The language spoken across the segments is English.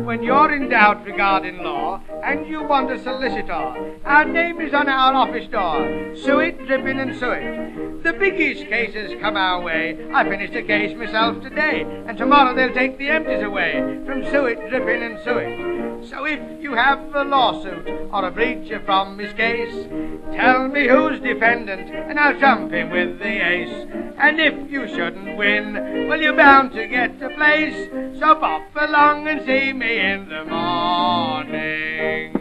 When you're in doubt regarding law and you want a solicitor, our name is on our office door. Suet, Dripping and Suet. The biggest cases come our way. I finished a case myself today, and tomorrow they'll take the empties away from Suet, Dripping and Suet. So if you have a lawsuit or a breach of promise case, tell me who's defendant and I'll trump him with the ace. And if you shouldn't win, well, you're bound to get a place. So bop along and see me in the morning.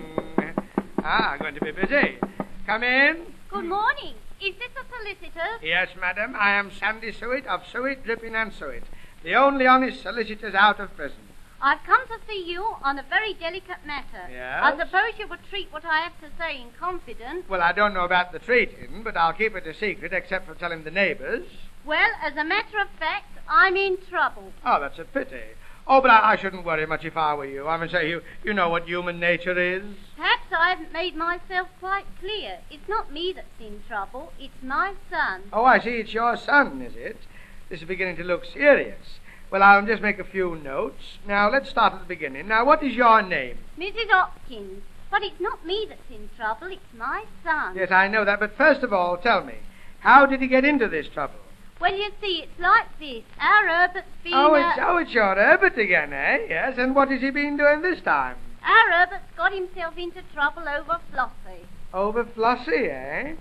I'm going to be busy. Come in. Good morning. Is this a solicitor? Yes, madam. I am Sandy Suet of Suet, Dripping and Suet, the only honest solicitors out of prison. I've come to see you on a very delicate matter. Yes? I suppose you would treat what I have to say in confidence. Well, I don't know about the treating, but I'll keep it a secret except for telling the neighbours. Well, as a matter of fact, I'm in trouble. Oh, that's a pity. Oh, but I shouldn't worry much if I were you. I mean, say, you know what human nature is. Perhaps I haven't made myself quite clear. It's not me that's in trouble. It's my son. Oh, I see. It's your son, is it? This is beginning to look serious. Well, I'll just make a few notes. Now, let's start at the beginning. Now, what is your name? Mrs. Hopkins. But it's not me that's in trouble. It's my son. Yes, I know that. But first of all, tell me, how did he get into this trouble? Well, you see, it's like this. Our Herbert's been... It's your Herbert again, eh? Yes, and what has he been doing this time? Our Herbert's got himself into trouble over Flossie. Over Flossie, eh?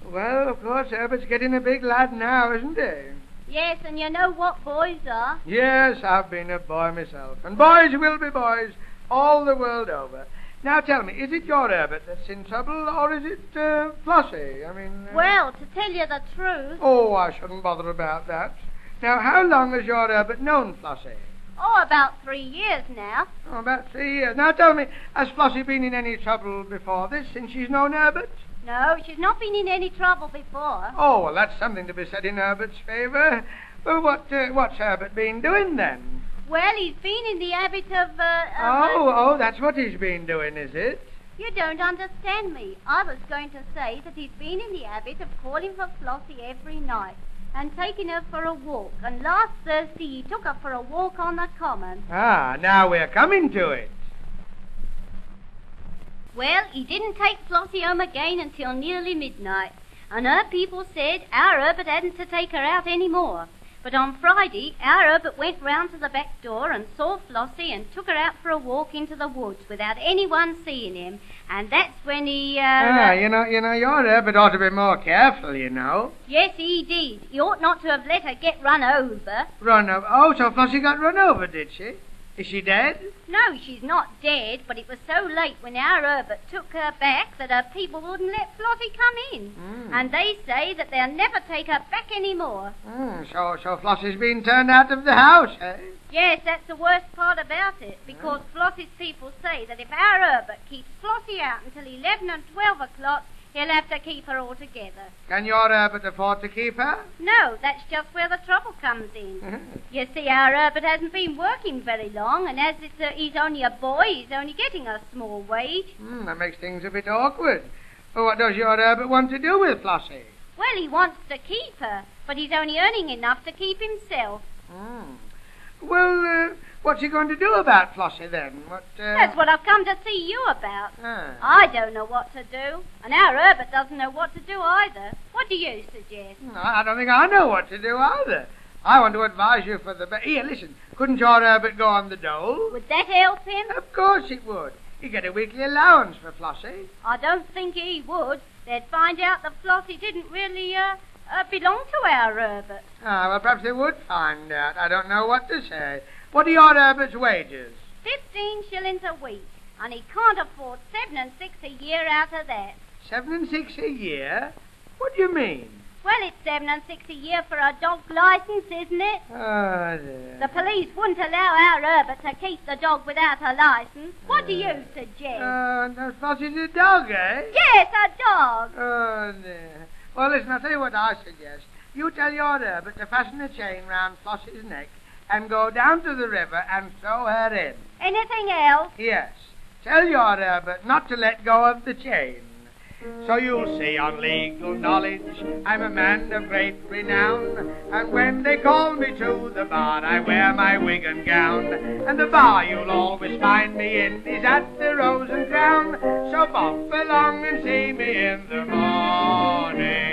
Well, of course, Herbert's getting a big lad now, isn't he? Yes, and you know what boys are? Yes, I've been a boy myself. And boys will be boys all the world over. Now tell me, is it your Herbert that's in trouble, or is it Flossie? I mean... Well, to tell you the truth... Oh, I shouldn't bother about that. Now, how long has your Herbert known Flossie? Oh, about 3 years now. Oh, about 3 years. Now tell me, has Flossie been in any trouble before this, since she's known Herbert? No, she's not been in any trouble before. Oh, well, that's something to be said in Herbert's favour. Well, what's Herbert been doing, then? Well, he's been in the habit of... Oh, that's what he's been doing, is it? You don't understand me. I was going to say that he's been in the habit of calling for Flossie every night and taking her for a walk. And last Thursday he took her for a walk on the common. Ah, now we're coming to it. Well, he didn't take Flossie home again until nearly midnight, and her people said our Herbert hadn't to take her out any more. But on Friday, our Herbert went round to the back door and saw Flossie and took her out for a walk into the woods without anyone seeing him, and that's when he, you know, your Herbert ought to be more careful, you know. Yes, he did. He ought not to have let her get run over. Run over? Oh, so Flossie got run over, did she? Is she dead? No, she's not dead, but it was so late when our Herbert took her back that her people wouldn't let Flossie come in. And they say that they'll never take her back anymore. So Flossie's been turned out of the house, eh? Yes, that's the worst part about it, because Flossie's people say that if our Herbert keeps Flossie out until 11 and 12 o'clock, he'll have to keep her altogether. Can your Herbert afford to keep her? No, that's just where the trouble comes in. You see, our Herbert hasn't been working very long, and as he's only a boy, he's only getting a small wage. That makes things a bit awkward. Well, what does your Herbert want to do with Flossie? Well, he wants to keep her, but he's only earning enough to keep himself. Well, what's he going to do about Flossie, then? That's what I've come to see you about. Ah. I don't know what to do, and our Herbert doesn't know what to do either. What do you suggest? I don't think I know what to do either. I want to advise you for the best. Here, listen. Couldn't your Herbert go on the dole? Would that help him? Of course it would. He'd get a weekly allowance for Flossie. I don't think he would. They'd find out that Flossie didn't really, belong to our Herbert. Ah, well, perhaps they would find out. I don't know what to say. What are your Herbert's wages? 15 shillings a week, and he can't afford 7 and 6 a year out of that. 7 and 6 a year? What do you mean? Well, it's 7 and 6 a year for a dog license, isn't it? Oh, dear. The police wouldn't allow our Herbert to keep the dog without a license. What do you suggest? Flossie's a dog, eh? Yes, a dog. Oh, dear. Well, listen, I'll tell you what I suggest. You tell your Herbert to fasten a chain round Flossie's neck and go down to the river and throw her in. Anything else? Yes. Tell your Herbert not to let go of the chain. So you'll see on legal knowledge I'm a man of great renown, and when they call me to the bar I wear my wig and gown, and the bar you'll always find me in is at the Rose and Crown, so bop along and see me in the morning.